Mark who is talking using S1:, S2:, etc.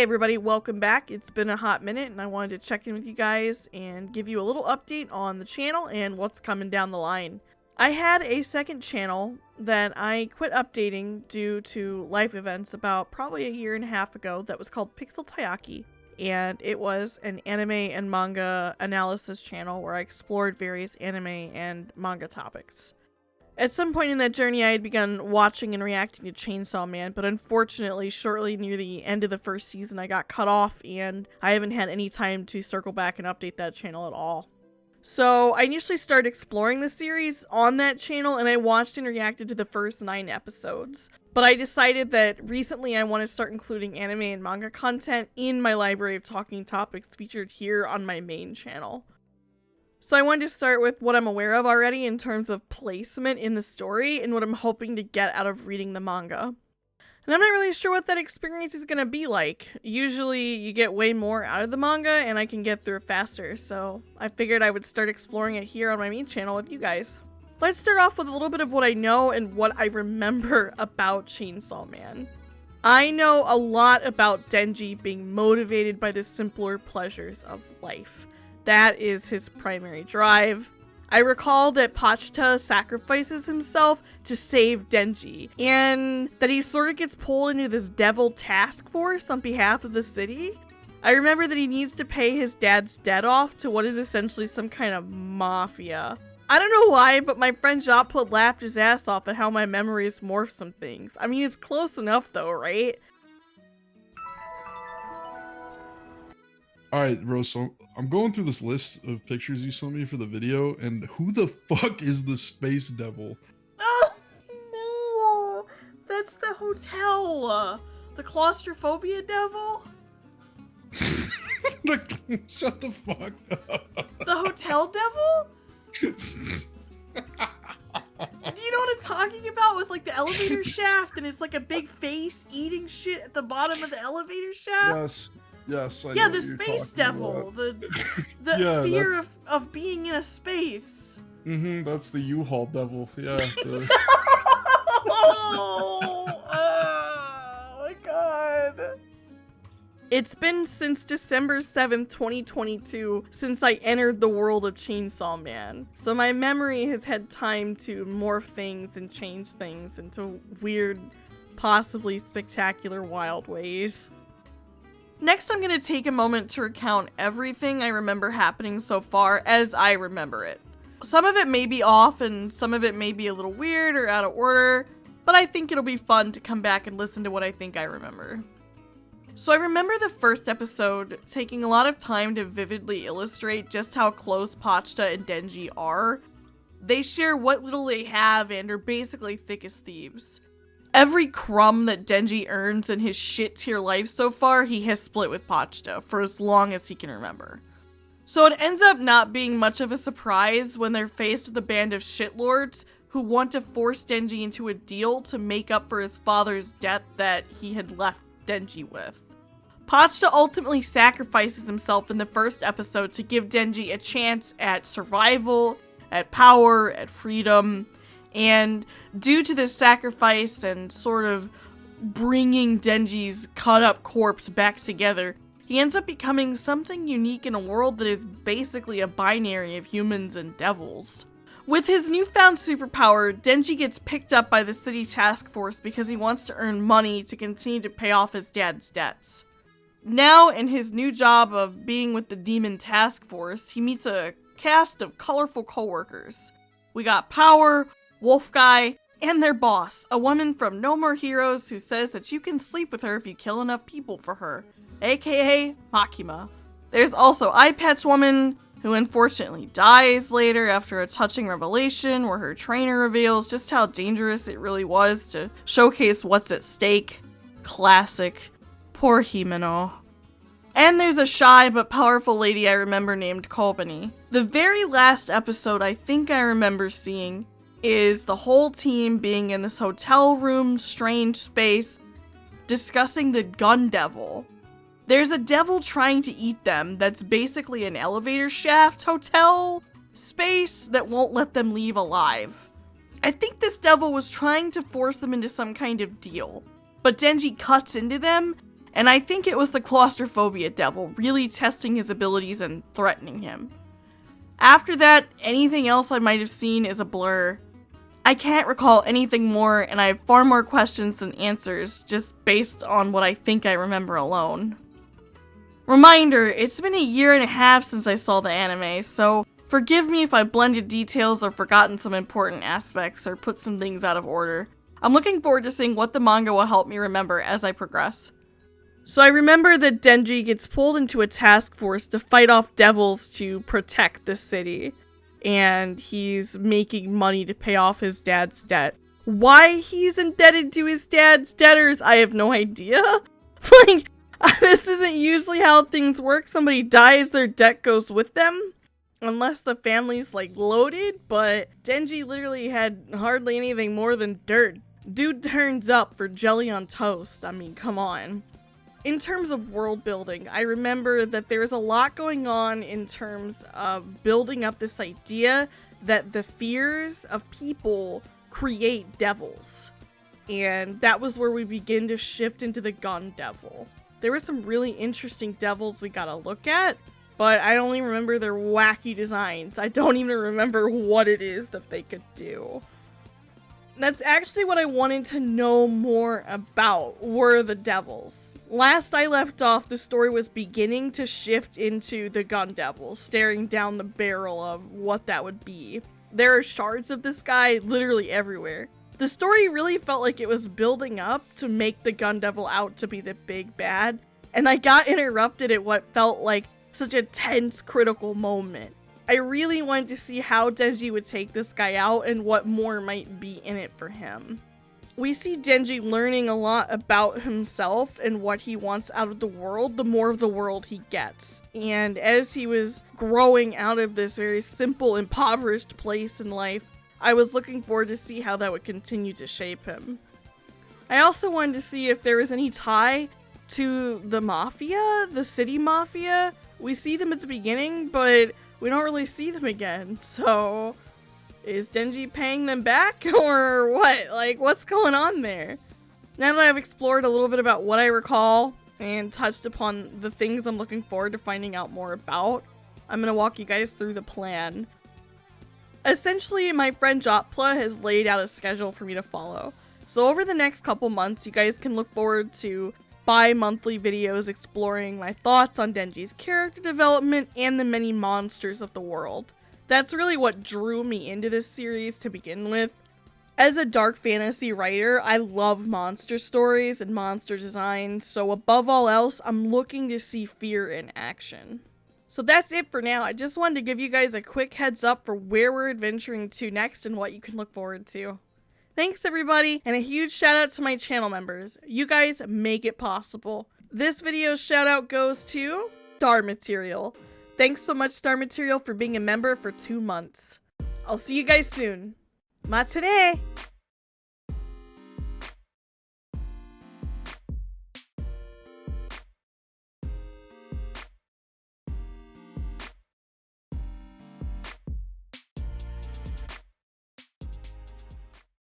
S1: Hey everybody, welcome back. It's been a hot minute and I wanted to check in with you guys and give you a little update on the channel and what's coming down the line. I had a second channel that I quit updating due to life events about probably a year and a half ago that was called Pixel Taiyaki. And it was an anime and manga analysis channel where I explored various anime and manga topics. At some point in that journey, I had begun watching and reacting to Chainsawman, but unfortunately, shortly near the end of the first season, I got cut off, and I haven't had any time to circle back and update that channel at all. So, I initially started exploring the series on that channel, and I watched and reacted to the first 9 episodes. But I decided that recently I want to start including anime and manga content in my library of talking topics featured here on my main channel. So I wanted to start with what I'm aware of already in terms of placement in the story and what I'm hoping to get out of reading the manga. And I'm not really sure what that experience is going to be like. Usually you get way more out of the manga and I can get through it faster, so I figured I would start exploring it here on my main channel with you guys. Let's start off with a little bit of what I know and what I remember about Chainsawman. I know a lot about Denji being motivated by the simpler pleasures of life. That is his primary drive. I recall that Pachita sacrifices himself to save Denji, and that he sort of gets pulled into this devil task force on behalf of the city. I remember that he needs to pay his dad's debt off to what is essentially some kind of mafia. I don't know why, but my friend Joput laughed his ass off at how my memories morph some things. I mean, it's close enough though, right?
S2: Alright, Rose, so I'm going through this list of pictures you sent me for the video, and who the fuck is the space devil?
S1: Oh, no! That's the hotel! The claustrophobia devil?
S2: Shut the fuck up.
S1: The hotel devil? Do you know what I'm talking about with like the elevator shaft and it's like a big face eating shit at the bottom of the elevator shaft?
S2: Yes, I
S1: yeah,
S2: know
S1: the
S2: what
S1: space
S2: you're
S1: devil,
S2: about.
S1: the
S2: Yeah,
S1: fear of being in a space.
S2: That's the U-Haul devil, yeah.
S1: Oh my god. It's been since December 7th, 2022 since I entered the world of Chainsawman, so my memory has had time to morph things and change things into weird, possibly spectacular wild ways. Next, I'm going to take a moment to recount everything I remember happening so far as I remember it. Some of it may be off and some of it may be a little weird or out of order, but I think it'll be fun to come back and listen to what I think I remember. So I remember the first episode taking a lot of time to vividly illustrate just how close Pachita and Denji are. They share what little they have and are basically thick as thieves. Every crumb that Denji earns in his shit-tier life so far, he has split with Pachita for as long as he can remember. So it ends up not being much of a surprise when they're faced with a band of shitlords who want to force Denji into a deal to make up for his father's debt that he had left Denji with. Pachita ultimately sacrifices himself in the first episode to give Denji a chance at survival, at power, at freedom. And due to this sacrifice and sort of bringing Denji's cut-up corpse back together, he ends up becoming something unique in a world that is basically a binary of humans and devils. With his newfound superpower, Denji gets picked up by the city task force because he wants to earn money to continue to pay off his dad's debts. Now, in his new job of being with the demon task force, he meets a cast of colorful coworkers. We got Power, Wolf Guy, and their boss, a woman from No More Heroes who says that you can sleep with her if you kill enough people for her, aka Makima. There's also Eye Patch Woman, who unfortunately dies later after a touching revelation where her trainer reveals just how dangerous it really was to showcase what's at stake. Classic. Poor Himeno. And there's a shy but powerful lady I remember named Kobani. The very last episode I think I remember seeing is the whole team being in this hotel room, strange space, discussing the gun devil. There's a devil trying to eat them that's basically an elevator shaft hotel space that won't let them leave alive. I think this devil was trying to force them into some kind of deal, but Denji cuts into them and I think it was the claustrophobia devil really testing his abilities and threatening him. After that, anything else I might have seen is a blur. I can't recall anything more, and I have far more questions than answers, just based on what I think I remember alone. Reminder, it's been 1.5 years since I saw the anime, so forgive me if I blended details or forgotten some important aspects or put some things out of order. I'm looking forward to seeing what the manga will help me remember as I progress. So I remember that Denji gets pulled into a task force to fight off devils to protect the city. And he's making money to pay off his dad's debt. Why he's indebted to his dad's debtors, I have no idea. Like, this isn't usually how things work. Somebody dies, their debt goes with them. Unless the family's, like, loaded. But Denji literally had hardly anything more than dirt. Dude turns up for jelly on toast. I mean, come on. In terms of world building, I remember that there's a lot going on in terms of building up this idea that the fears of people create devils. And that was where we begin to shift into the gun devil. There were some really interesting devils we gotta look at, but I only remember their wacky designs. I don't even remember what it is that they could do. That's actually what I wanted to know more about, were the devils. Last I left off, the story was beginning to shift into the gun devil, staring down the barrel of what that would be. There are shards of this guy literally everywhere. The story really felt like it was building up to make the gun devil out to be the big bad, and I got interrupted at what felt like such a tense, critical moment. I really wanted to see how Denji would take this guy out and what more might be in it for him. We see Denji learning a lot about himself and what he wants out of the world, the more of the world he gets. And as he was growing out of this very simple, impoverished place in life, I was looking forward to see how that would continue to shape him. I also wanted to see if there was any tie to the mafia, the city mafia. We see them at the beginning, but we don't really see them again, so is Denji paying them back or what? Like, what's going on there? Now that I've explored a little bit about what I recall and touched upon the things I'm looking forward to finding out more about, I'm gonna walk you guys through the plan. Essentially, my friend Jotpla has laid out a schedule for me to follow. So over the next couple months, you guys can look forward to bi-monthly videos exploring my thoughts on Denji's character development and the many monsters of the world. That's really what drew me into this series to begin with. As a dark fantasy writer, I love monster stories and monster designs, so above all else, I'm looking to see fear in action. So that's it for now. I just wanted to give you guys a quick heads up for where we're adventuring to next and what you can look forward to. Thanks everybody, and a huge shout out to my channel members. You guys make it possible. This video's shout out goes to Star Material. Thanks so much, Star Material, for being a member for 2 months. I'll see you guys soon. Matinee!